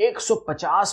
150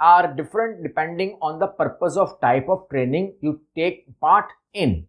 are different depending on the purpose of type of training you take part in,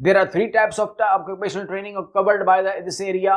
There are 3 types of occupational training covered by this area।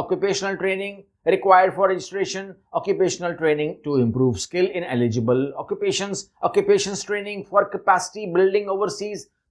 occupational training required for registration, occupational training to improve skill in eligible occupations, occupations training for capacity building overseas।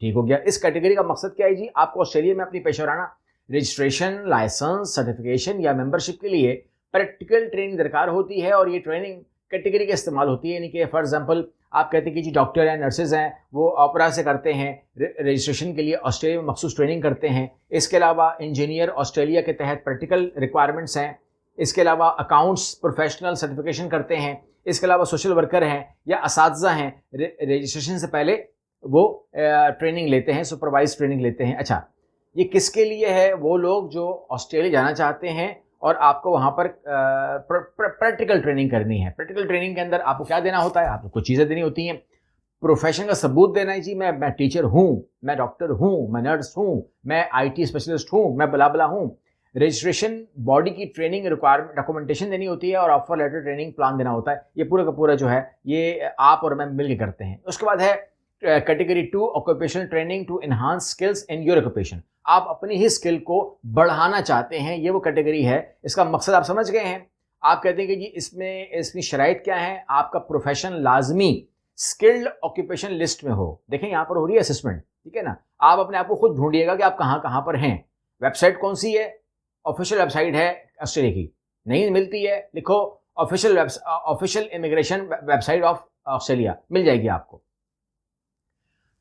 ٹھیک ہو گیا. اس category کا مقصد کیا ہے جی؟ آپ کو Australia میں اپنی پیشہ ورانہ رجسٹریشن، لائسنس، سرٹیفکیشن یا ممبرشپ کے لیے پریکٹیکل ٹریننگ درکار ہوتی ہے، اور یہ ٹریننگ کیٹیگری کا استعمال ہوتی ہے. یعنی کہ فار ایگزامپل آپ کہتے ہیں کہ جی ڈاکٹر ہیں، نرسز ہیں، وہ آپرا سے کرتے ہیں رجسٹریشن کے لیے آسٹریلیا میں مخصوص ٹریننگ کرتے ہیں. اس کے علاوہ انجینئر آسٹریلیا کے تحت پریکٹیکل ریکوائرمنٹس ہیں. اس کے علاوہ اکاؤنٹس پروفیشنل سرٹیفکیشن کرتے ہیں. اس کے علاوہ سوشل ورکر ہیں یا اساتذہ ہیں، رجسٹریشن سے پہلے وہ ٹریننگ لیتے ہیں، سپروائز ٹریننگ لیتے ہیں. اچھا، یہ کس کے لیے ہے؟ وہ لوگ جو آسٹریلیا جانا چاہتے ہیں اور آپ کو وہاں پر پریکٹیکل ٹریننگ کرنی ہے. پریکٹیکل ٹریننگ کے اندر آپ کو کیا دینا ہوتا ہے؟ آپ کو کچھ چیزیں دینی ہوتی ہیں. پروفیشن کا ثبوت دینا ہے جی، میں ٹیچر ہوں، میں ڈاکٹر ہوں، میں نرس ہوں، میں IT اسپیشلسٹ ہوں، میں بلا بلا ہوں. رجسٹریشن باڈی کی ٹریننگ ریکوائرمنٹ ڈاکومنٹیشن دینی ہوتی ہے، اور آفر لیٹر ٹریننگ پلان دینا ہوتا ہے. یہ پورا کا پورا جو ہے یہ آپ اور میں مل کے کرتے ہیں. اس کے بعد ہے category 2 occupational training to enhance skills in your occupation. آپ اپنی ہی اسکل کو بڑھانا چاہتے ہیں، یہ وہ کیٹیگری ہے. اس کا مقصد آپ سمجھ گئے ہیں. آپ کہتے ہیں کہ جی اس میں شرائط کیا ہیں؟ آپ کا پروفیشن لازمی اسکلڈ آکوپیشن لسٹ میں ہو. دیکھیں یہاں پر ہو رہی ہے اسسمنٹ، ٹھیک ہے نا. آپ اپنے آپ کو خود ڈھونڈیے گا کہ آپ کہاں کہاں پر ہیں. ویب سائٹ کون سی ہے؟ آفیشیل ویب سائٹ ہے آسٹریلیا کی. نہیں ملتی ہے؟ لکھو official immigration web site of Australia, مل جائے گی آپ کو.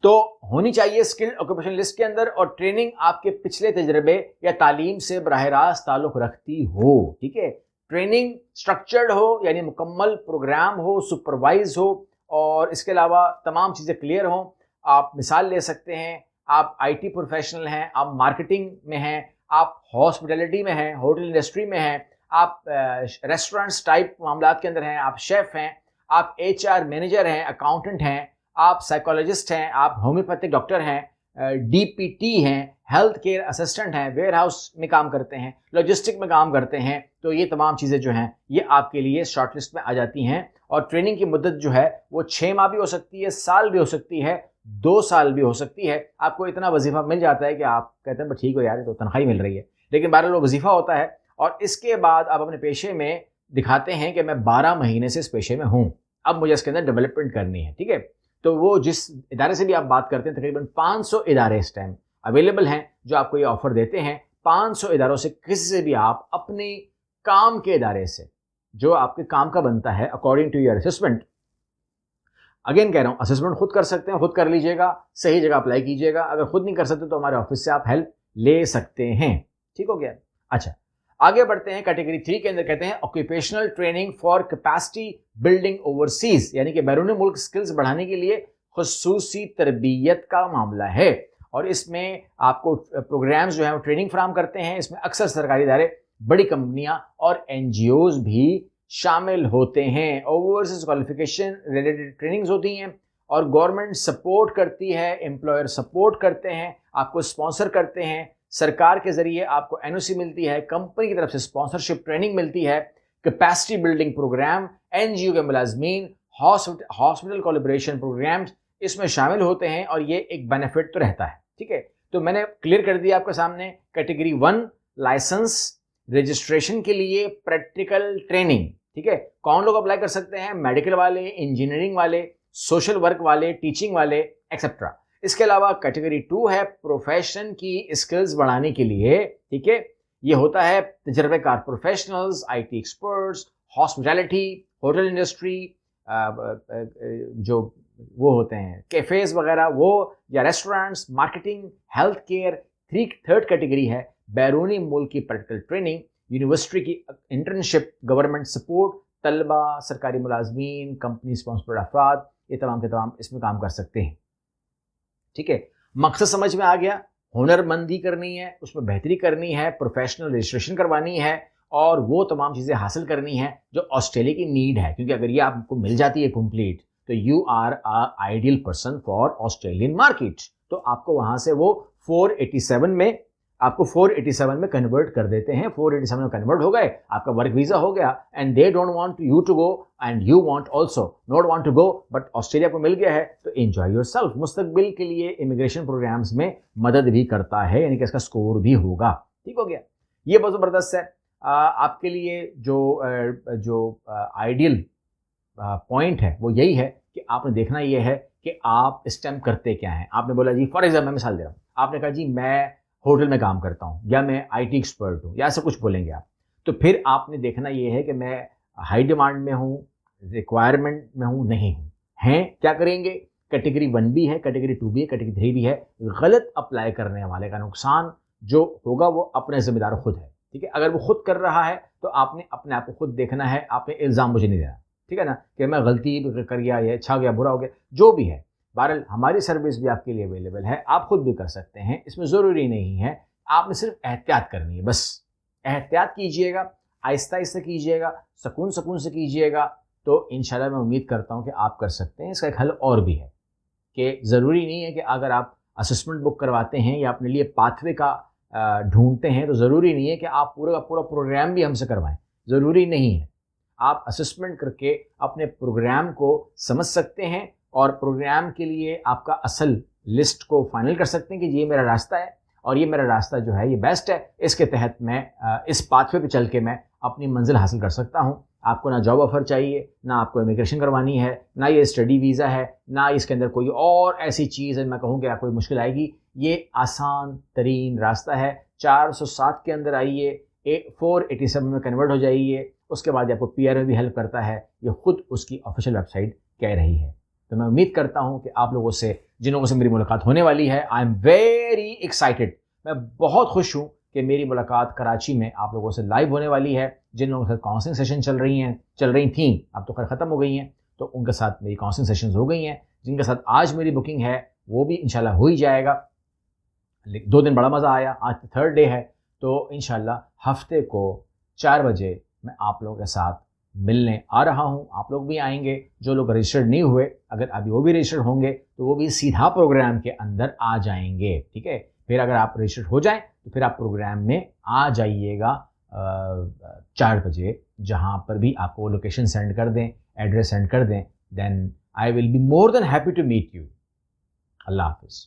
تو ہونی چاہیے اسکل آکوپیشن لسٹ کے اندر، اور ٹریننگ آپ کے پچھلے تجربے یا تعلیم سے براہ راست تعلق رکھتی ہو. ٹھیک ہے، ٹریننگ سٹرکچرڈ ہو، یعنی مکمل پروگرام ہو، سپروائز ہو، اور اس کے علاوہ تمام چیزیں کلیئر ہوں. آپ مثال لے سکتے ہیں، آپ IT پروفیشنل ہیں، آپ مارکیٹنگ میں ہیں، آپ ہاسپٹیلٹی میں ہیں، ہوٹل انڈسٹری میں ہیں، آپ ریسٹورینٹس ٹائپ معاملات کے اندر ہیں، آپ شیف ہیں، آپ HR مینیجر ہیں، اکاؤنٹنٹ ہیں، آپ سائیکالوجسٹ ہیں، آپ ہومیوپیتھک ڈاکٹر ہیں، DPT ہیں، ہیلتھ کیئر اسسٹنٹ ہیں، ویئر ہاؤس میں کام کرتے ہیں، لاجسٹک میں کام کرتے ہیں. تو یہ تمام چیزیں جو ہیں یہ آپ کے لیے شارٹ لسٹ میں آ جاتی ہیں. اور ٹریننگ کی مدت جو ہے وہ 6 ماہ بھی ہو سکتی ہے، سال بھی ہو سکتی ہے، 2 سال بھی ہو سکتی ہے. آپ کو اتنا وظیفہ مل جاتا ہے کہ آپ کہتے ہیں ٹھیک ہو یار، تو تنخواہ مل رہی ہے، لیکن بہرحال وہ وظیفہ ہوتا ہے. اور اس کے بعد آپ اپنے پیشے میں دکھاتے ہیں کہ میں 12 مہینے سے اس پیشے میں ہوں، اب مجھے اس کے اندر ڈیولپمنٹ کرنی ہے. ٹھیک ہے، تو وہ جس ادارے سے بھی آپ بات کرتے ہیں، تقریباً 500 ادارے اس ٹائم اویلیبل ہیں جو آپ کو یہ آفر دیتے ہیں. 500 اداروں سے کسی سے بھی آپ اپنے کام کے ادارے سے، جو آپ کے کام کا بنتا ہے according to your assessment. Again کہہ رہا ہوں، اسسمنٹ خود کر سکتے ہیں، خود کر لیجئے گا، صحیح جگہ اپلائی کیجئے گا. اگر خود نہیں کر سکتے تو ہمارے آفس سے آپ ہیلپ لے سکتے ہیں. ٹھیک ہو گیا؟ اچھا، آگے بڑھتے ہیں. کیٹیگری 3 کے اندر کہتے ہیں occupational training for capacity building overseas, یعنی کہ بیرون ملک سکلز بڑھانے کے لیے خصوصی تربیت کا معاملہ ہے. اور اس میں آپ کو پروگرامز جو ہیں وہ ٹریننگ فراہم کرتے ہیں. اس میں اکثر سرکاری ادارے، بڑی کمپنیاں اور NGOز بھی شامل ہوتے ہیں. اوورسیز کوالیفیکیشن ریلیٹڈ ٹریننگز ہوتی ہیں، اور گورنمنٹ سپورٹ کرتی ہے، امپلائر سپورٹ کرتے ہیں، آپ کو اسپانسر کرتے ہیں. سرکار کے ذریعے آپ کو NOC ملتی ہے، کمپنی کی طرف سے اسپانسرشپ ٹریننگ ملتی ہے. کیپیسٹی بلڈنگ پروگرام NGO کے ملازمین ہاسپٹل کولیبریشن پروگرامز اس میں شامل ہوتے ہیں، اور یہ ایک بینیفٹ تو رہتا ہے. ٹھیک ہے، تو میں نے کلیئر کر دیا آپ کے سامنے. کیٹیگری 1 لائسنس رجسٹریشن کے لیے پریکٹیکل ٹریننگ. ٹھیک ہے، کون لوگ اپلائی کر سکتے ہیں؟ میڈیکل والے، انجینئرنگ والے، سوشل ورک والے، ٹیچنگ والے ایکسیٹرا. اس کے علاوہ کیٹیگری 2 ہے پروفیشن کی اسکلز بڑھانے کے لیے. ٹھیک ہے، یہ ہوتا ہے تجربہ کار professionals, IT experts, hospitality, hotel industry, جو وہ ہوتے ہیں کیفیز وغیرہ، وہ یا restaurants, marketing, health care. Third category ہے بیرونی ملک کی پریکٹیکل ٹریننگ، یونیورسٹی کی انٹرنشپ، گورنمنٹ سپورٹ، طلبہ، سرکاری ملازمین، کمپنی اسپانسرڈ افراد، یہ تمام کے تمام اس میں کام کر سکتے ہیں. ٹھیک ہے، مقصد سمجھ میں آ گیا. ہنر مندی کرنی ہے، اس میں بہتری کرنی ہے، پروفیشنل رجسٹریشن کروانی ہے، اور وہ تمام چیزیں حاصل کرنی ہے جو آسٹریلیا کی نیڈ ہے. کیونکہ اگر یہ آپ کو مل جاتی ہے کمپلیٹ، تو you are ideal person for Australian market. تو آپ کو وہاں سے وہ 487 میں کنورٹ کر دیتے ہیں. 487 میں کنورٹ ہو گئے، آپ کا ورک ویزا ہو گیا، and they don't want you to go and you want also not want to go, but Australia کو مل گیا ہے تو انجوائے یور سیلف. مستقبل کے لیے امیگریشن پروگرامز میں مدد بھی کرتا ہے، یعنی کہ اس کا سکور بھی ہوگا. ٹھیک ہو گیا؟ یہ بہت زبردست ہے. آپ کے لیے جو آئیڈیل پوائنٹ ہے وہ یہی ہے کہ آپ نے دیکھنا یہ ہے کہ آپ اس ٹائم کرتے کیا ہیں. آپ نے بولا جی فار ایگزامپل میں مثال دے رہا ہوں, آپ نے کہا جی میں ہوٹل میں کام کرتا ہوں یا میں آئی ٹی ایکسپرٹ ہوں یا ایسا کچھ بولیں گے آپ, تو پھر آپ نے دیکھنا یہ ہے کہ میں ہائی ڈیمانڈ میں ہوں, ریکوائرمنٹ میں ہوں, نہیں ہوں, ہیں کیا کریں گے. کیٹیگری 1 بھی ہے, کیٹیگری 2 بھی ہے, کیٹیگری 3 بھی ہے. غلط اپلائی کرنے والے کا نقصان جو ہوگا وہ اپنے ذمہ دار خود ہے, ٹھیک ہے. اگر وہ خود کر رہا ہے تو آپ نے اپنے آپ کو خود دیکھنا ہے, آپ نے الزام مجھے نہیں دینا, ٹھیک ہے نا, کہ میں غلطی کر گیا یا اچھا گیا برا ہو گیا جو بھی ہے. بہرحال ہماری سروس بھی آپ کے لیے اویلیبل ہے, آپ خود بھی کر سکتے ہیں, اس میں ضروری نہیں ہے. آپ نے صرف احتیاط کرنی ہے, بس احتیاط کیجئے گا, آہستہ آہستہ کیجئے گا, سکون سے کیجئے گا, تو انشاءاللہ میں امید کرتا ہوں کہ آپ کر سکتے ہیں. اس کا ایک حل اور بھی ہے کہ ضروری نہیں ہے کہ اگر آپ اسسمنٹ بک کرواتے ہیں یا اپنے لیے پاتھ وے کا ڈھونڈتے ہیں تو ضروری نہیں ہے کہ آپ پورا کا پورا پروگرام بھی ہم سے کروائیں, ضروری نہیں ہے. آپ اسسمنٹ کر کے اپنے پروگرام کو سمجھ سکتے ہیں اور پروگرام کے لیے آپ کا اصل لسٹ کو فائنل کر سکتے ہیں کہ یہ میرا راستہ ہے اور یہ میرا راستہ جو ہے یہ بیسٹ ہے, اس کے تحت میں اس پاتھ وے پہ چل کے میں اپنی منزل حاصل کر سکتا ہوں. آپ کو نہ جاب آفر چاہیے, نہ آپ کو امیگریشن کروانی ہے, نہ یہ اسٹڈی ویزا ہے, نہ اس کے اندر کوئی اور ایسی چیز ہے میں کہوں کہ آپ کوئی مشکل آئے گی. یہ آسان ترین راستہ ہے. 407 کے اندر آئیے, 487 میں کنورٹ ہو جائیے, اس کے بعد آپ کو پی آر میں بھی ہیلپ کرتا ہے, یہ خود اس کی آفیشیل ویب سائٹ کہہ رہی ہے. تو میں امید کرتا ہوں کہ آپ لوگوں سے, جن لوگوں سے میری ملاقات ہونے والی ہے, آئی ایم ویری ایکسائٹیڈ, میں بہت خوش ہوں کہ میری ملاقات کراچی میں آپ لوگوں سے لائیو ہونے والی ہے. جن لوگوں کے ساتھ کاؤنسلنگ سیشن چل رہی تھیں, اب تو خیر ختم ہو گئی ہیں, تو ان کے ساتھ میری کاؤنسلنگ سیشنز ہو گئی ہیں. جن کے ساتھ آج میری بکنگ ہے وہ بھی انشاءاللہ ہو ہی جائے گا. 2 دن بڑا مزہ آیا, آج 3rd ڈے ہے, تو انشاءاللہ ہفتے کو 4 بجے میں آپ لوگوں کے ساتھ ملنے آ رہا ہوں. آپ لوگ بھی آئیں گے. جو لوگ رجسٹرڈ نہیں ہوئے, اگر ابھی وہ بھی رجسٹرڈ ہوں گے تو وہ بھی سیدھا پروگرام کے اندر آ جائیں گے, ٹھیک ہے. پھر اگر آپ رجسٹرڈ ہو جائیں تو پھر آپ پروگرام میں آ جائیے گا 4 بجے, جہاں پر بھی آپ کو لوکیشن سینڈ کر دیں, ایڈریس سینڈ کر دیں, then I will be more than happy to meet you. Allah حافظ.